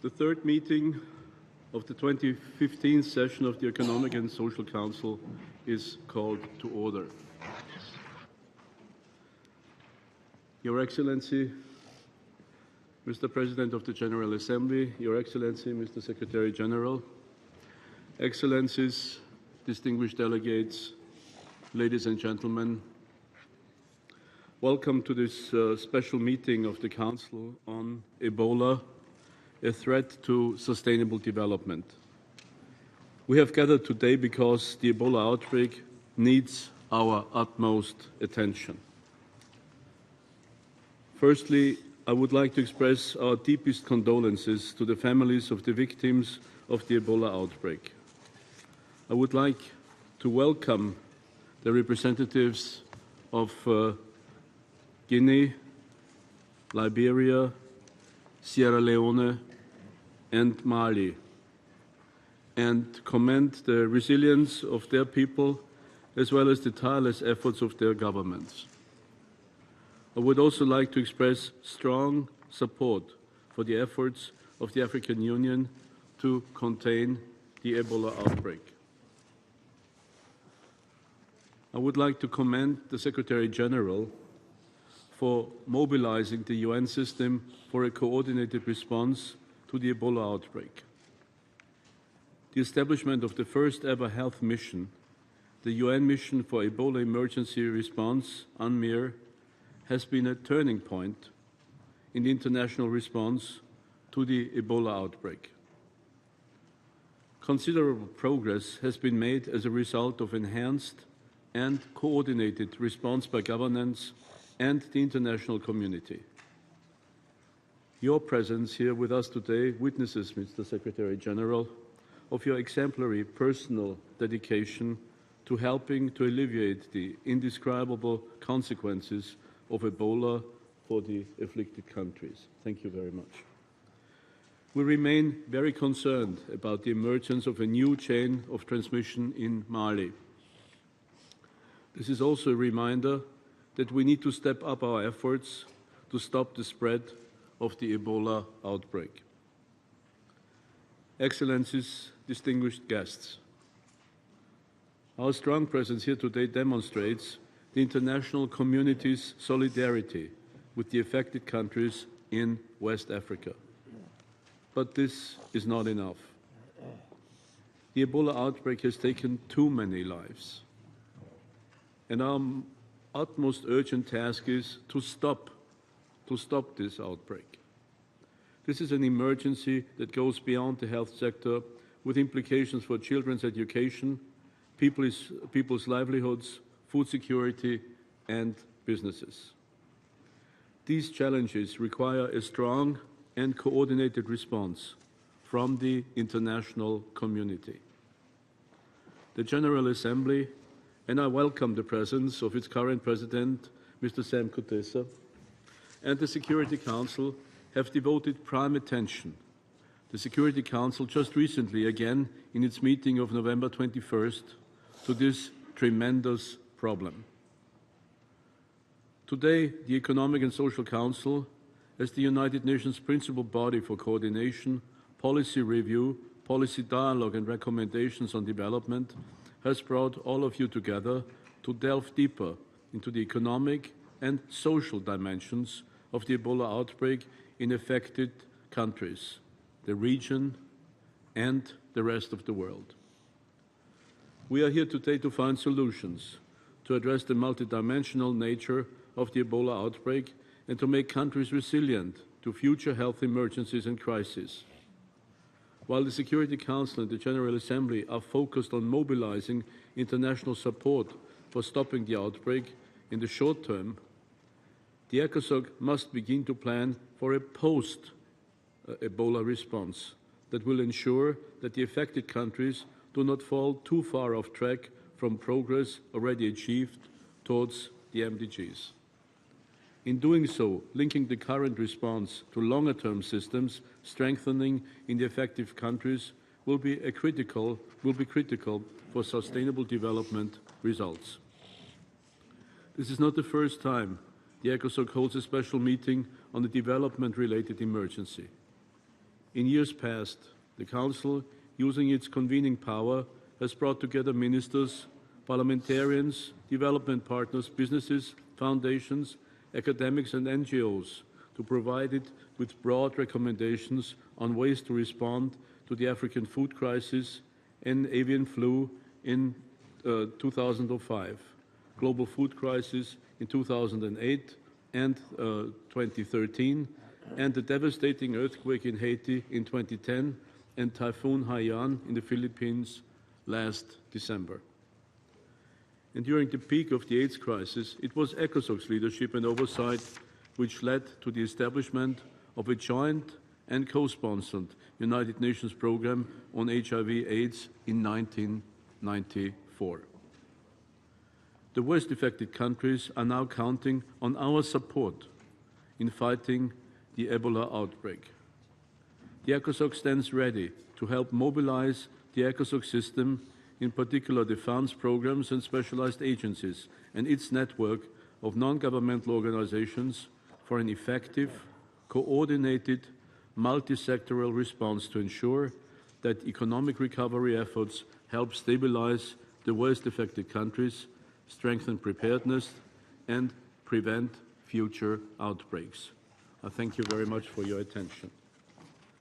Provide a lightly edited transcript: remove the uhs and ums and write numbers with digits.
The third meeting of the 2015 session of the Economic and Social Council is called to order. Your Excellency, Mr. President of the General Assembly, Your Excellency, Mr. Secretary General, Excellencies, distinguished delegates, ladies and gentlemen, welcome to this special meeting of the Council on Ebola, a threat to sustainable development. We have gathered today because the Ebola outbreak needs our utmost attention. Firstly, I would like to express our deepest condolences to the families of the victims of the Ebola outbreak. I would like to welcome the representatives of Guinea, Liberia, Sierra Leone, and Mali, and commend the resilience of their people as well as the tireless efforts of their governments. I would also like to express strong support for the efforts of the African Union to contain the Ebola outbreak. I would like to commend the Secretary General for mobilizing the UN system for a coordinated response to the Ebola outbreak. The establishment of the first ever health mission, the UN Mission for Ebola Emergency Response, UNMIR, has been a turning point in the international response to the Ebola outbreak. Considerable progress has been made as a result of enhanced and coordinated response by governments and the international community. Your presence here with us today witnesses, Mr. Secretary General, of your exemplary personal dedication to helping to alleviate the indescribable consequences of Ebola for the afflicted countries. Thank you very much. We remain very concerned about the emergence of a new chain of transmission in Mali. This is also a reminder that we need to step up our efforts to stop the spread of the Ebola outbreak. Excellencies, distinguished guests, our strong presence here today demonstrates the international community's solidarity with the affected countries in West Africa. But this is not enough. The Ebola outbreak has taken too many lives, and our utmost urgent task is to stop this outbreak. This is an emergency that goes beyond the health sector, with implications for children's education, people's livelihoods, food security, and businesses. These challenges require a strong and coordinated response from the international community. The General Assembly, and I welcome the presence of its current President, Mr. Sam Kutesa, and the Security Council have devoted prime attention. The Security Council just recently, again in its meeting of November 21st, to this tremendous problem. Today, the Economic and Social Council, as the United Nations principal body for coordination, policy review, policy dialogue and recommendations on development, has brought all of you together to delve deeper into the economic and social dimensions of the Ebola outbreak in affected countries, the region, and the rest of the world. We are here today to find solutions to address the multidimensional nature of the Ebola outbreak and to make countries resilient to future health emergencies and crises. While the Security Council and the General Assembly are focused on mobilizing international support for stopping the outbreak in the short term, the ECOSOC must begin to plan for a post-Ebola response that will ensure that the affected countries do not fall too far off track from progress already achieved towards the MDGs. In doing so, linking the current response to longer-term systems, strengthening in the affected countries will be critical for sustainable development results. This is not the first time the ECOSOC holds a special meeting on a development-related emergency. In years past, the Council, using its convening power, has brought together ministers, parliamentarians, development partners, businesses, foundations, academics and NGOs to provide it with broad recommendations on ways to respond to the African food crisis and avian flu in 2005, global food crisis in 2008 and 2013, and the devastating earthquake in Haiti in 2010 and Typhoon Haiyan in the Philippines last December. And during the peak of the AIDS crisis, it was ECOSOC's leadership and oversight which led to the establishment of a joint and co-sponsored United Nations program on HIV/AIDS in 1994. The worst-affected countries are now counting on our support in fighting the Ebola outbreak. The ECOSOC stands ready to help mobilize the ECOSOC system, in particular the funds, programs and specialized agencies, and its network of non-governmental organizations for an effective, coordinated, multi-sectoral response to ensure that economic recovery efforts help stabilize the worst-affected countries, strengthen preparedness, and prevent future outbreaks. I thank you very much for your attention.